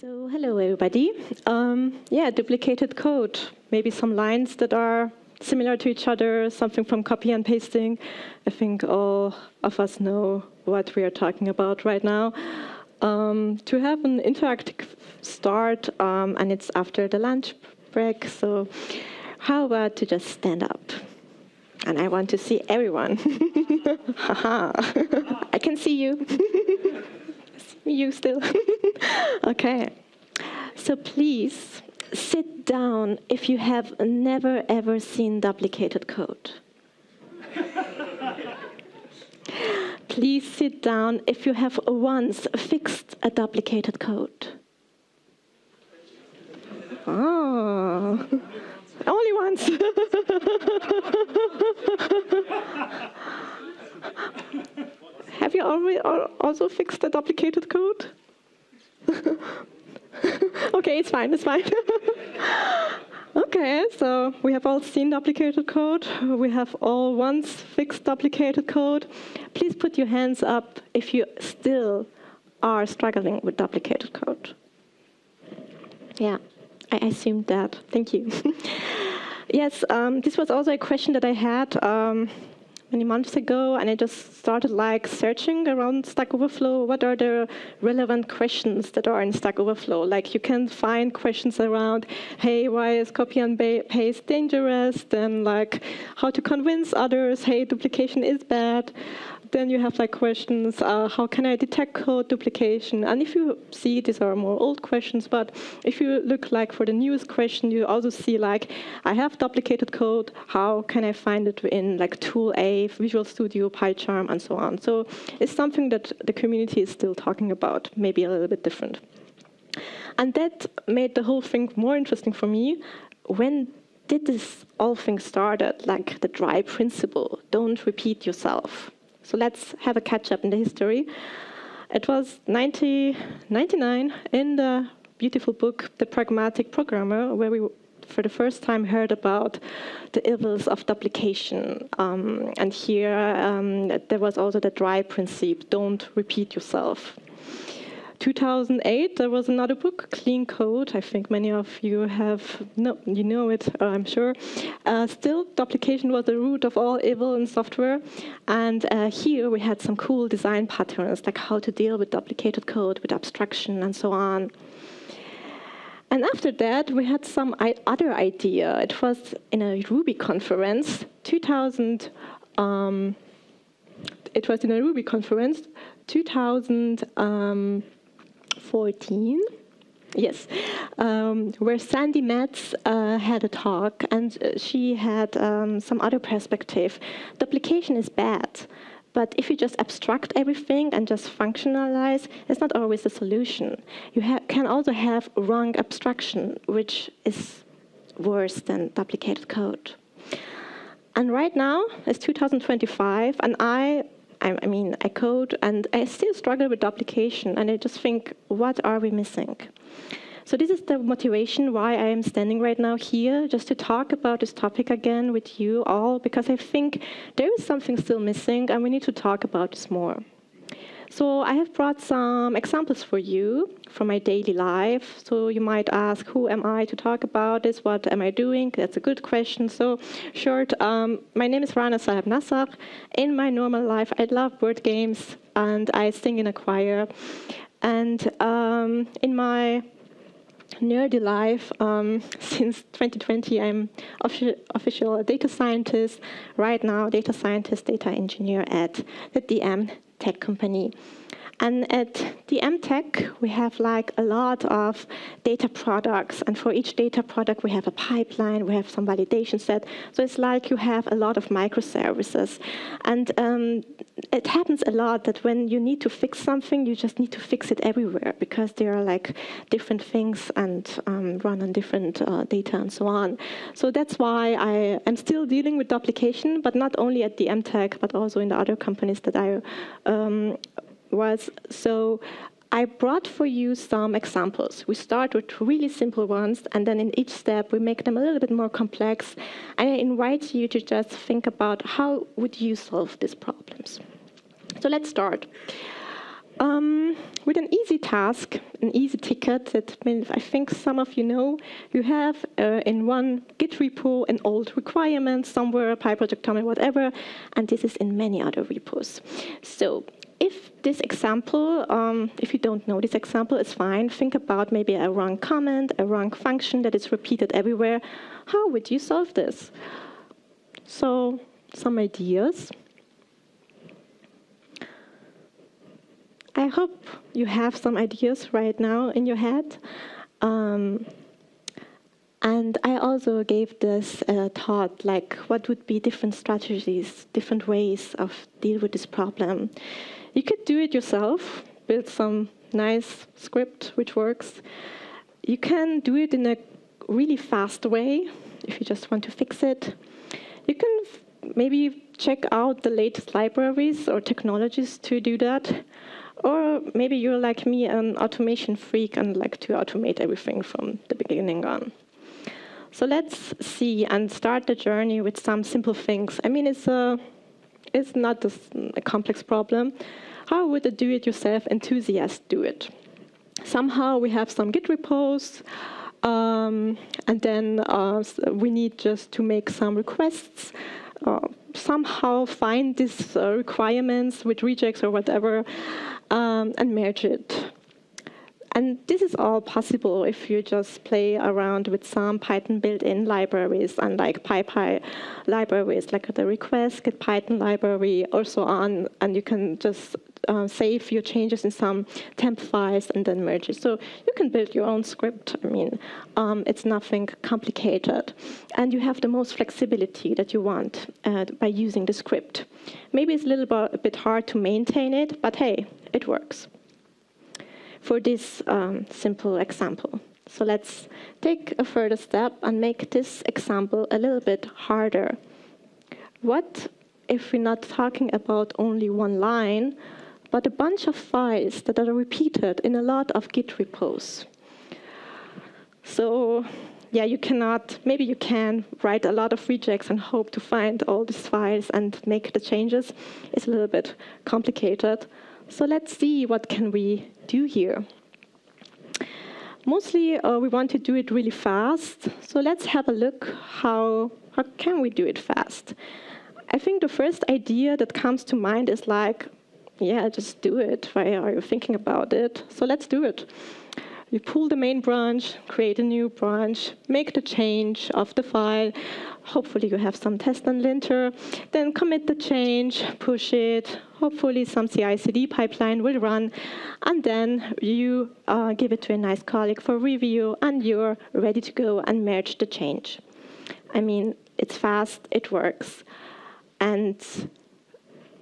So hello, everybody. Yeah, duplicated code. Maybe some lines that are similar to each other, something from copy and pasting. I think all of us know what we are talking about right now. To have an interactive start, and it's after the lunch break, so how about to just stand up? And I want to see everyone. Haha. I can see you. You still. Okay. So please sit down if you have never ever seen duplicated code. Please sit down if you have once fixed a duplicated code. Oh, only once. Have you already also fixed the duplicated code? Okay, it's fine, it's fine. Okay, so we have all seen duplicated code. We have all once fixed duplicated code. Please put your hands up if you still are struggling with duplicated code. Yeah, I assumed that. Thank you. Yes, this was also a question that I had many months ago, and I just started searching around Stack Overflow. What are the relevant questions that are in Stack Overflow? Like you can find questions around, hey, why is copy and paste dangerous? Then how to convince others, hey, duplication is bad. Then you have questions, how can I detect code duplication? And if you see, these are more old questions, but if you look for the newest question, you also see I have duplicated code, how can I find it in Tool A, Visual Studio, PyCharm, and so on. So it's something that the community is still talking about, maybe a little bit different. And that made the whole thing more interesting for me. When did this all thing started? The dry principle, don't repeat yourself. So let's have a catch-up in the history. It was 1999 in the beautiful book, The Pragmatic Programmer, where we, for the first time, heard about the evils of duplication. And here, there was also the dry principle, don't repeat yourself. 2008, there was another book, Clean Code. I think many of you know it, I'm sure. Still, duplication was the root of all evil in software. And here we had some cool design patterns, like how to deal with duplicated code, with abstraction, and so on. And after that, we had some other idea. It was in a Ruby conference, 2000. It was in a Ruby conference, 2014, yes, where Sandy Metz had a talk, and she had some other perspective. Duplication is bad, but if you just abstract everything and just functionalize, it's not always the solution. You can also have wrong abstraction, which is worse than duplicated code. And right now, it's 2025, and I code, and I still struggle with duplication, and I just think, what are we missing? So this is the motivation why I am standing right now here, just to talk about this topic again with you all, because I think there is something still missing, and we need to talk about this more. So I have brought some examples for you from my daily life. So you might ask, who am I to talk about this? What am I doing? That's a good question. So short, my name is Raana Saheb-Nassagh. In my normal life, I love board games, and I sing in a choir. And in my nerdy life, since 2020, I'm official data scientist. Right now, data scientist, data engineer at the DM tech company. And at DM Tech, we have a lot of data products. And for each data product, we have a pipeline, we have some validation set. So it's you have a lot of microservices. And it happens a lot that when you need to fix something, you just need to fix it everywhere, because there are different things and run on different data and so on. So that's why I am still dealing with duplication, but not only at DM Tech, but also in the other companies that I was. So I brought for you some examples. We start with really simple ones, and then in each step, we make them a little bit more complex. And I invite you to just think about how would you solve these problems. So let's start. With an easy task, an easy ticket that I think some of you know, you have in one Git repo an old requirement somewhere, PyProject, whatever, and this is in many other repos. So if this example, if you don't know this example, it's fine. Think about maybe a wrong comment, a wrong function that is repeated everywhere. How would you solve this? So some ideas. I hope you have some ideas right now in your head. And I also gave this thought, like what would be different strategies, different ways of deal with this problem. You could do it yourself, build some nice script which works. You can do it in a really fast way if you just want to fix it. You can maybe check out the latest libraries or technologies to do that. Or maybe you're like me, an automation freak, and like to automate everything from the beginning on. So let's see and start the journey with some simple things. I mean, it's not a complex problem. How would a do-it-yourself enthusiast do it? Somehow we have some Git repos, and then we need just to make some requests. Somehow find these requirements with regex or whatever, and merge it. And this is all possible if you just play around with some Python built-in libraries and like PyPy libraries, like the request, Git Python library, or so on. And you can just save your changes in some temp files and then merge it. So you can build your own script. I mean, it's nothing complicated. And you have the most flexibility that you want by using the script. Maybe it's a bit hard to maintain it, but hey, it works for this simple example. So let's take a further step and make this example a little bit harder. What if we're not talking about only one line, but a bunch of files that are repeated in a lot of Git repos? So yeah, you cannot, maybe you can write a lot of regex and hope to find all these files and make the changes. It's a little bit complicated. So let's see what can we do here. Mostly we want to do it really fast. So let's have a look how can we do it fast. I think the first idea that comes to mind is like, yeah, just do it. Why are you thinking about it? So let's do it. You pull the main branch, create a new branch, make the change of the file. Hopefully you have some test and linter. Then commit the change, push it. Hopefully some CI/CD pipeline will run. And then you give it to a nice colleague for review, and you're ready to go and merge the change. I mean, it's fast, it works. And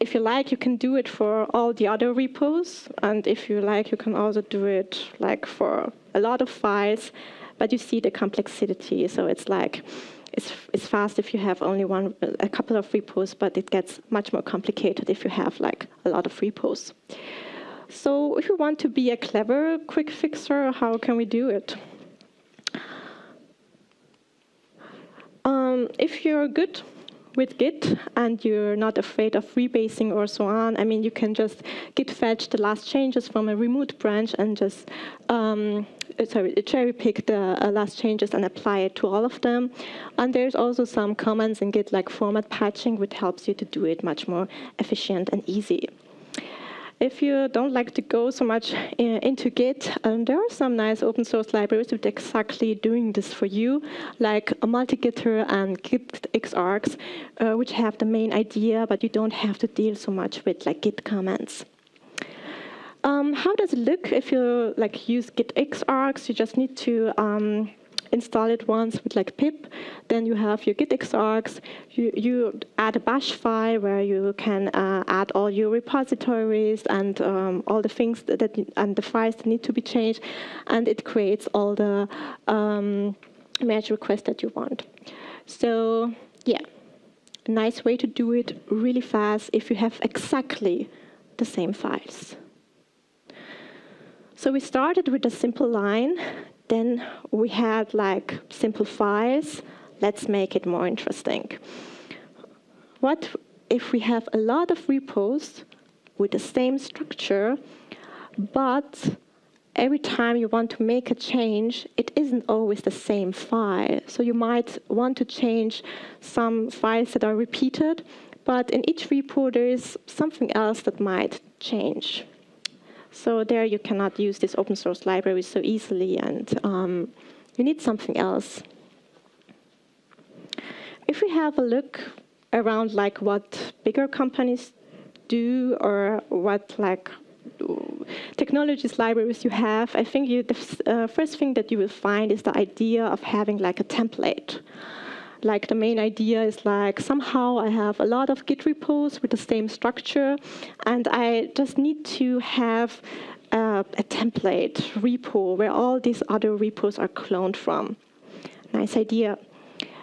if you like, you can do it for all the other repos. And if you like, you can also do it like for a lot of files. But you see the complexity. So it's like, it's fast if you have only a couple of repos, but it gets much more complicated if you have like a lot of repos. So if you want to be a clever quick fixer, how can we do it? If you're good with Git and you're not afraid of rebasing or so on, I mean, you can just git fetch the last changes from a removed branch and just cherry pick the last changes and apply it to all of them. And there's also some commands in Git like format patching, which helps you to do it much more efficient and easy. If you don't like to go so much into Git, there are some nice open source libraries that are exactly doing this for you, like a multi-gitter and git-xargs, which have the main idea, but you don't have to deal so much with like Git commands. How does it look if you like use git-xargs? You just need to install it once with like pip. Then you have your git-xargs. You add a bash file where you can add all your repositories and all the things and the files that need to be changed, and it creates all the merge requests that you want. So yeah, a nice way to do it really fast if you have exactly the same files. So we started with a simple line. Then we had like simple files. Let's make it more interesting. What if we have a lot of repos with the same structure, But every time you want to make a change, it isn't always the same file. So you might want to change some files that are repeated, but in each repo there is something else that might change. So there you cannot use this open source library so easily, and you need something else. If we have a look around like what bigger companies do or what like technologies libraries you have, I think the first thing that you will find is the idea of having like a template. Like the main idea is like somehow I have a lot of Git repos with the same structure, and I just need to have a template repo where all these other repos are cloned from. Nice idea.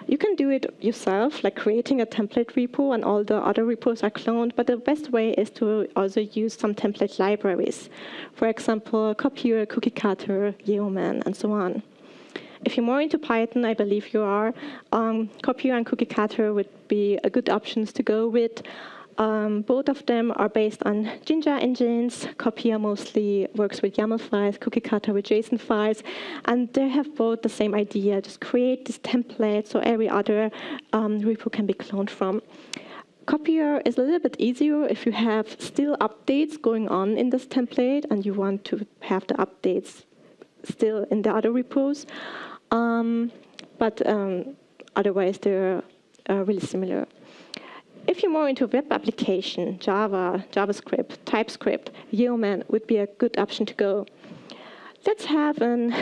You can do it yourself, like creating a template repo and all the other repos are cloned, but the best way is to also use some template libraries. For example, Copier, Cookie Cutter, Yeoman, and so on. If you're more into Python, I believe you are, Copier and Cookie Cutter would be a good options to go with. Both of them are based on Jinja engines. Copier mostly works with YAML files, Cookie Cutter with JSON files, and they have both the same idea. Just create this template so every other repo can be cloned from. Copier is a little bit easier if you have still updates going on in this template and you want to have the updates still in the other repos. But otherwise, they're really similar. If you're more into web application, Java, JavaScript, TypeScript, Yeoman would be a good option to go. Let's have an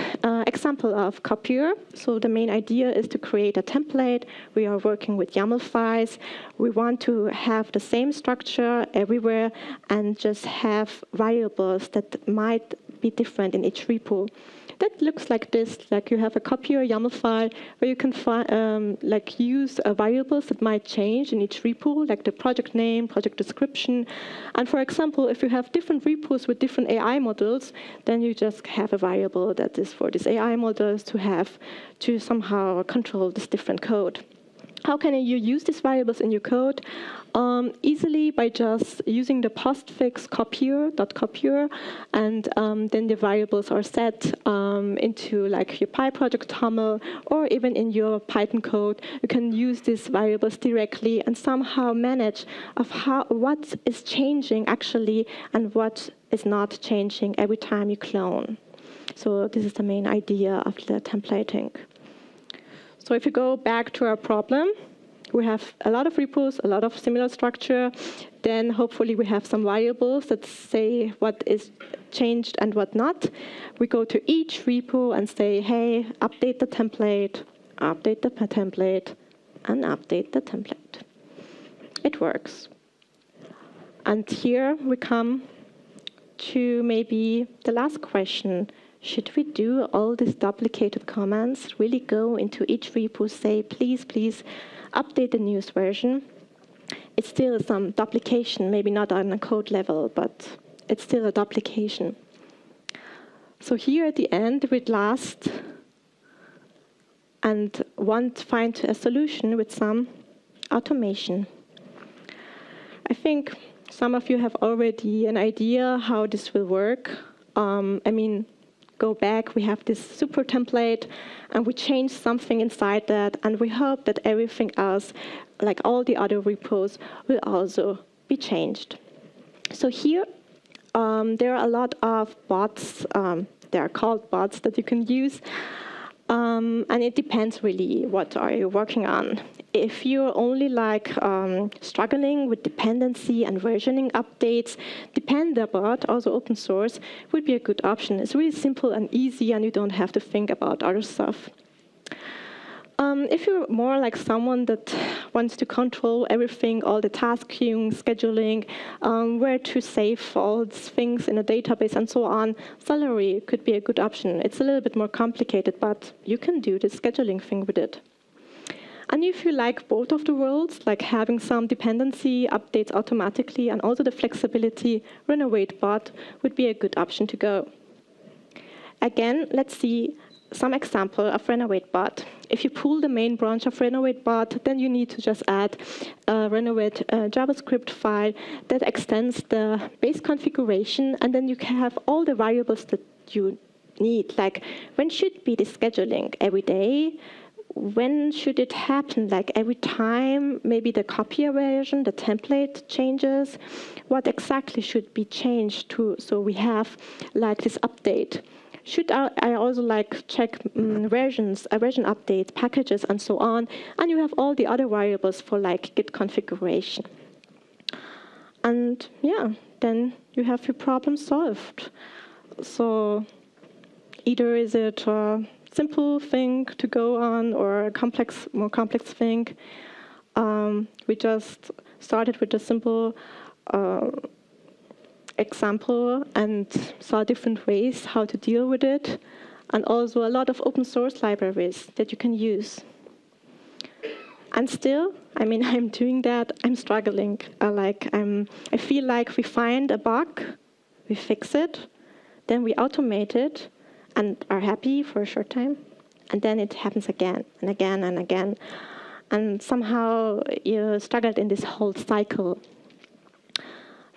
example of Copier. So the main idea is to create a template. We are working with YAML files. We want to have the same structure everywhere and just have variables that might be different in each repo. That looks like this, like you have a Copier YAML file where you can like use variables that might change in each repo, like the project name, project description. And for example, if you have different repos with different AI models, then you just have a variable that is for these AI models to have to somehow control this different code. How can you use these variables in your code? Easily by just using the postfix copier.copier, and then the variables are set into like your PyProject TOML, or even in your Python code. You can use these variables directly and somehow manage of what is changing actually and what is not changing every time you clone. So this is the main idea of the templating. So if you go back to our problem, we have a lot of repos, a lot of similar structure. Then hopefully we have some variables that say what is changed and what not. We go to each repo and say, hey, update the template, and update the template. It works. And here we come to maybe the last question. Should we do all these duplicated commands, really go into each repo, say, please, please, update the newest version? It's still some duplication, maybe not on a code level, but it's still a duplication. So here at the end, we'd last and want to find a solution with some automation. I think some of you have already an idea how this will work. Go back, we have this super template, and we change something inside that, and we hope that everything else, like all the other repos, will also be changed. So here, there are a lot of bots. They are called bots that you can use. And it depends really what are you working on. If you're only like struggling with dependency and versioning updates, Dependabot, also open source, would be a good option. It's really simple and easy, and you don't have to think about other stuff. If you're more like someone that wants to control everything, all the task queuing, scheduling, where to save all these things in a database and so on, Celery could be a good option. It's a little bit more complicated, but you can do the scheduling thing with it. And if you like both of the worlds, like having some dependency updates automatically and also the flexibility, RenovateBot would be a good option to go. Again, let's see some example of RenovateBot. If you pull the main branch of RenovateBot, then you need to just add a Renovate JavaScript file that extends the base configuration, and then you can have all the variables that you need. Like, when should be the scheduling? Every day? When should it happen? Like every time maybe the copier version, the template changes? What exactly should be changed to, so we have like this update? Should I also like check versions, version updates, packages, and so on? And you have all the other variables for like Git configuration. And yeah, then you have your problem solved. So either is it a simple thing to go on or a more complex thing. We just started with a simple example and saw different ways how to deal with it, and also a lot of open source libraries that you can use. And still, I mean, I'm doing that, I'm struggling. I feel like we find a bug, we fix it, then we automate it, and are happy for a short time, and then it happens again, and again, and again. And somehow you struggled in this whole cycle.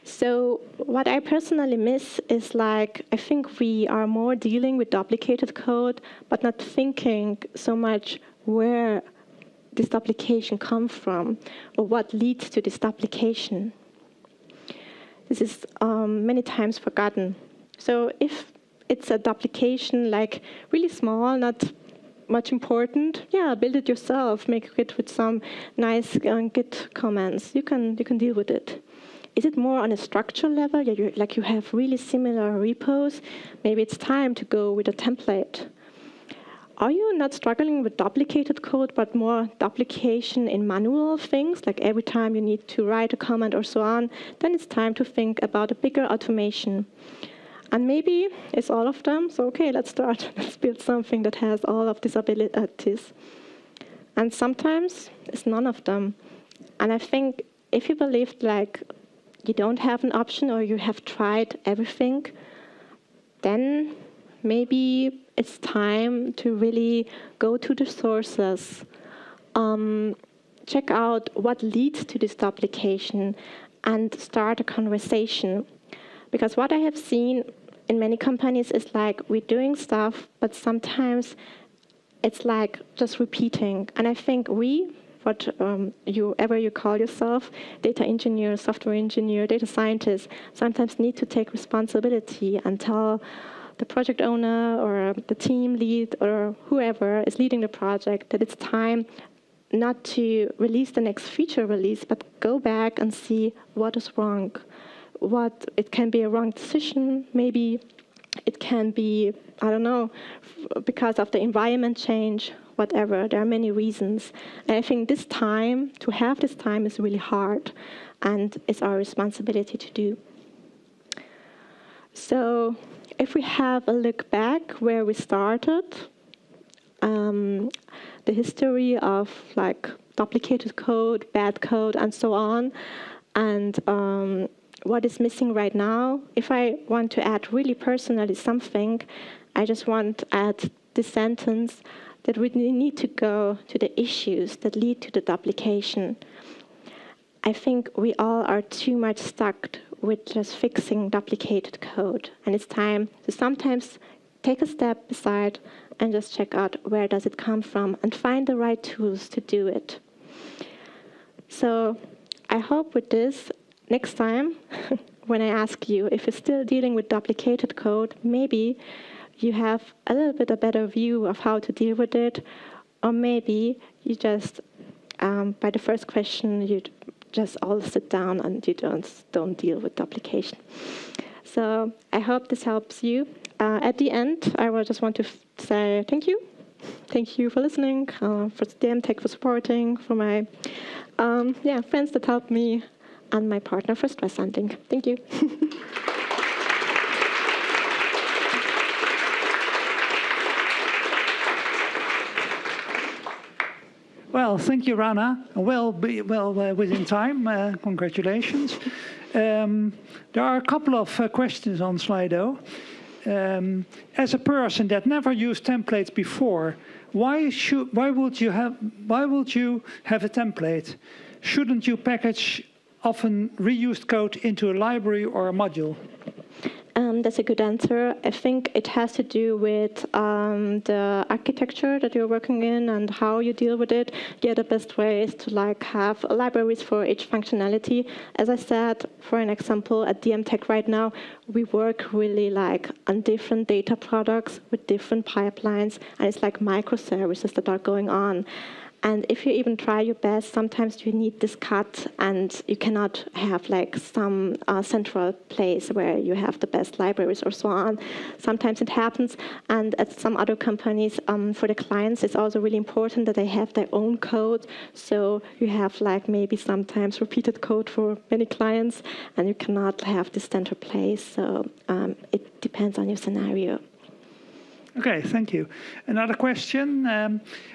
So what I personally miss is like, I think we are more dealing with duplicated code, but not thinking so much where this duplication comes from, or what leads to this duplication. This is many times forgotten. So if it's a duplication like really small, not much important, yeah, build it yourself, make it with some nice Git comments. You can deal with it. Is it more on a structural level? Yeah, like you have really similar repos. Maybe it's time to go with a template. Are you not struggling with duplicated code, but more duplication in manual things, like every time you need to write a comment or so on? Then it's time to think about a bigger automation. And maybe it's all of them. So okay, let's start. Let's build something that has all of these abilities. And sometimes it's none of them. And I think if you believe like you don't have an option or you have tried everything, then maybe it's time to really go to the sources, check out what leads to this duplication, and start a conversation. Because what I have seen in many companies is like we're doing stuff, but sometimes it's like just repeating. And I think whatever you call yourself, data engineer, software engineer, data scientist, sometimes need to take responsibility and tell the project owner or the team lead or whoever is leading the project that it's time not to release the next feature release, but go back and see what is wrong. It can be a wrong decision, maybe it can be, I don't know, because of the environment change, whatever. There are many reasons. And I think to have this time is really hard, and it's our responsibility to do. So if we have a look back where we started, the history of like duplicated code, bad code, and so on, and what is missing right now, if I want to add really personally something, I just want to add this sentence that we need to go to the issues that lead to the duplication. I think we all are too much stuck with just fixing duplicated code. And it's time to sometimes take a step aside and just check out where does it come from and find the right tools to do it. So I hope with this, next time when I ask you if you're still dealing with duplicated code, maybe you have a little bit a better view of how to deal with it, or maybe you just, by the first question, you just all sit down and you don't deal with duplication. So I hope this helps you. At the end, I will just want to say thank you. Thank you for listening, for DMTech for supporting, for my friends that helped me, and my partner for stress handling. Thank you. Well, thank you, Raana. Well within time. Congratulations. There are a couple of questions on Slido. as a person that never used templates before, why would you have a template? Shouldn't you package often reused code into a library or a module? That's a good answer. I think it has to do with the architecture that you're working in and how you deal with it. Yeah, the best way is to have libraries for each functionality. As I said, for an example, at DMTech right now, we work really on different data products with different pipelines, and it's like microservices that are going on. And if you even try your best, sometimes you need this cut, and you cannot have some central place where you have the best libraries or so on. Sometimes it happens, and at some other companies, for the clients, it's also really important that they have their own code. So you have maybe sometimes repeated code for many clients, and you cannot have this central place. So it depends on your scenario. Okay, thank you. Another question.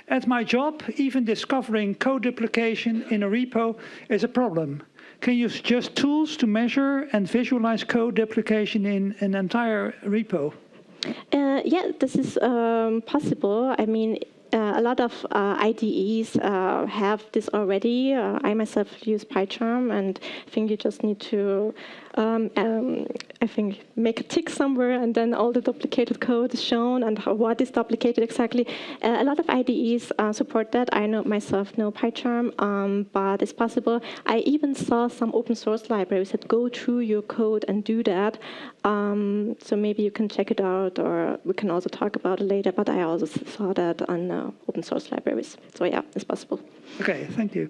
At my job, even discovering code duplication in a repo is a problem. Can you suggest tools to measure and visualize code duplication in an entire repo? Yeah, this is possible. I mean, a lot of IDEs have this already. I myself use PyCharm, and I think you just need to make a tick somewhere, and then all the duplicated code is shown and what is duplicated exactly. A lot of IDEs support that. I myself know PyCharm, but it's possible. I even saw some open source libraries that go through your code and do that. So maybe you can check it out, or we can also talk about it later. But I also saw that on open source libraries. So yeah, it's possible. Okay, thank you.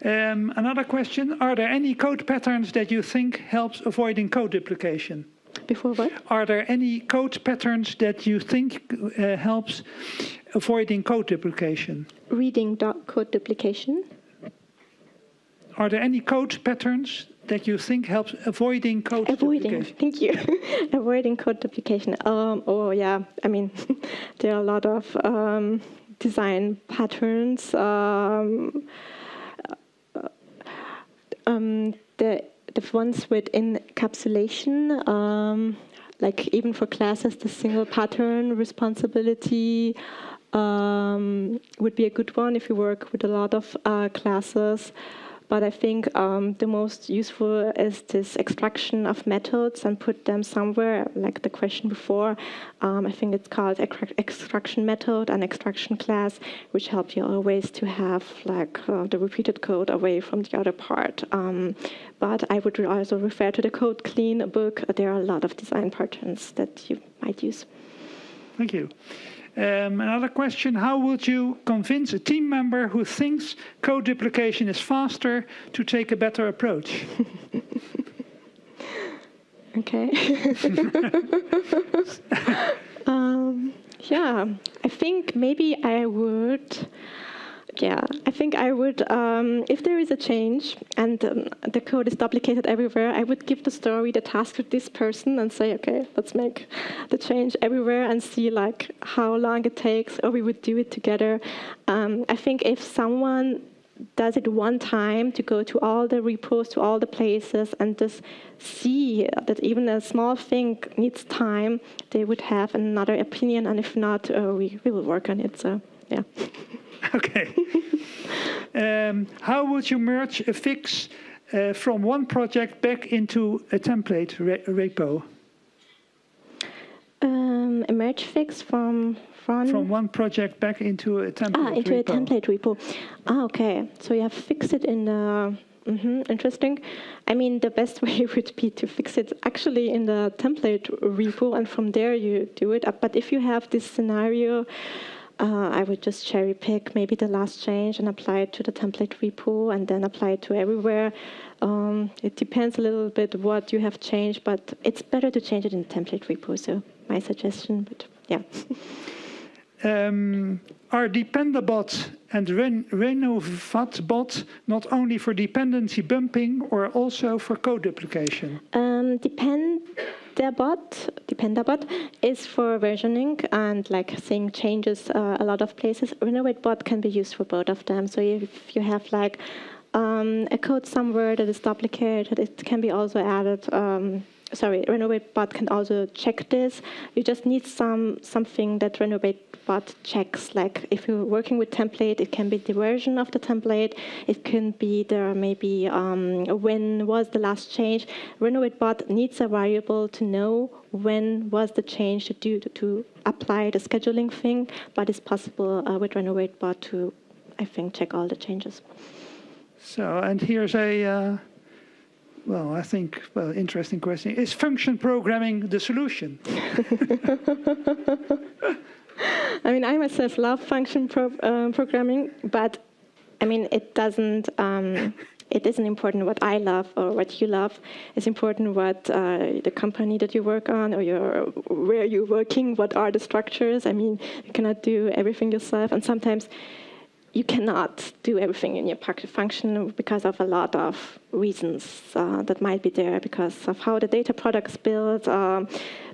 Another question, are there any code patterns that you think helps avoiding code duplication? Before what? Are there any code patterns that you think helps avoiding code duplication? Reading code duplication. Are there any code patterns that you think helps avoiding code duplication? Thank you. Avoiding code duplication. Oh yeah, I mean, there are a lot of design patterns. The ones with encapsulation, even for classes, the single pattern responsibility would be a good one if you work with a lot of classes. But I think the most useful is this extraction of methods and put them somewhere, like the question before. I think it's called extraction method and extraction class, which help you always to have the repeated code away from the other part. But I would also refer to the Code Clean book. There are a lot of design patterns that you might use. Thank you. Another question, how would you convince a team member who thinks code duplication is faster to take a better approach? Okay. Yeah, I think maybe I would... Yeah, I think I would, if there is a change and the code is duplicated everywhere, I would give the story, the task to this person and say, okay, let's make the change everywhere and see how long it takes, or we would do it together. I think if someone does it one time to go to all the repos, to all the places, and just see that even a small thing needs time, they would have another opinion, and if not, we will work on it, so yeah. Okay. How would you merge a fix from one project back into a template repo? A merge fix from one project back into a template into repo. A template repo. Okay. So you have fixed it in the... interesting. I mean, the best way would be to fix it actually in the template repo, and from there you do it. But if you have this scenario, I would just cherry pick maybe the last change and apply it to the template repo and then apply it to everywhere. It depends a little bit what you have changed, but it's better to change it in the template repo. So my suggestion, but yeah. Are Dependabot and RenovateBot not only for dependency bumping or also for code duplication? Dependabot is for versioning and seeing changes a lot of places. RenovateBot can be used for both of them. So if you have a code somewhere that is duplicated, it can be also added RenovateBot can also check this. You just need something that RenovateBot checks. Like if you're working with template, it can be the version of the template. It can be maybe when was the last change. RenovateBot needs a variable to know when was the change to apply the scheduling thing. But it's possible with RenovateBot to, I think, check all the changes. So, and here's a, well, I think, interesting question. Is function programming the solution? I mean, I myself love function programming, but I mean, it doesn't. It isn't important what I love or what you love. It's important what the company that you work on or where you're working. What are the structures? I mean, you cannot do everything yourself, and sometimes you cannot do everything in your function because of a lot of reasons that might be there, because of how the data product is built,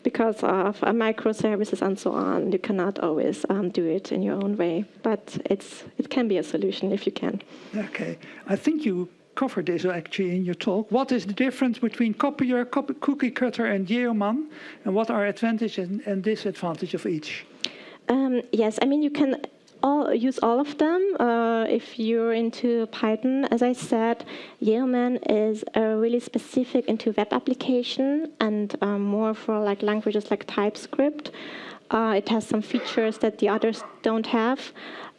because of microservices and so on. You cannot always do it in your own way, but it can be a solution if you can. Okay, I think you covered this actually in your talk. What is the difference between Copier, Cookie Cutter, and Yeoman, and what are advantages and disadvantages of each? Yes, I mean you can use all of them if you're into Python. As I said, Yeoman is really specific into web application and more for like languages like TypeScript. It has some features that the others don't have.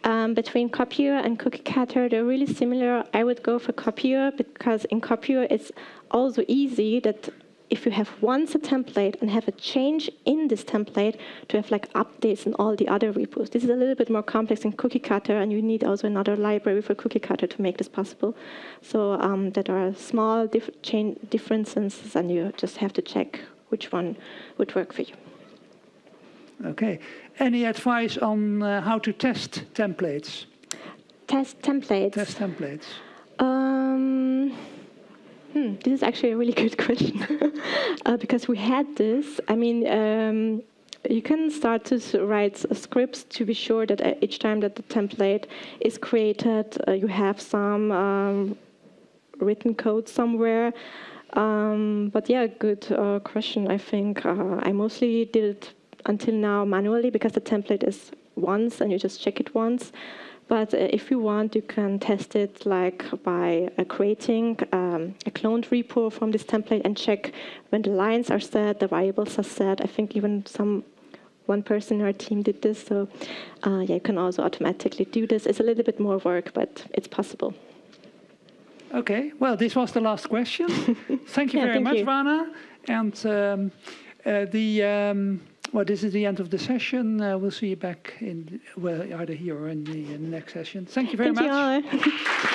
Between Copier and Cookie Cutter, they're really similar. I would go for Copier because in Copier it's also easy that if you have once a template and have a change in this template to have like updates in all the other repos. This is a little bit more complex in Cookie Cutter, and you need also another library for Cookie Cutter to make this possible. So there are small differences, and you just have to check which one would work for you. Okay. Any advice on how to test templates? Test templates? Test templates. This is actually a really good question because we had this. I mean, you can start to write scripts to be sure that each time that the template is created, you have some written code somewhere. But yeah, good question. I think I mostly did it until now manually because the template is once and you just check it once. But if you want, you can test it like by creating a cloned repo from this template and check when the lines are set, the variables are set. I think even one person in our team did this. So yeah, you can also automatically do this. It's a little bit more work, but it's possible. Okay, well, this was the last question. Thank you very much, Raana. And well, this is the end of the session. We'll see you back in, well, either here or in the next session. Thank you very much. Thank you all.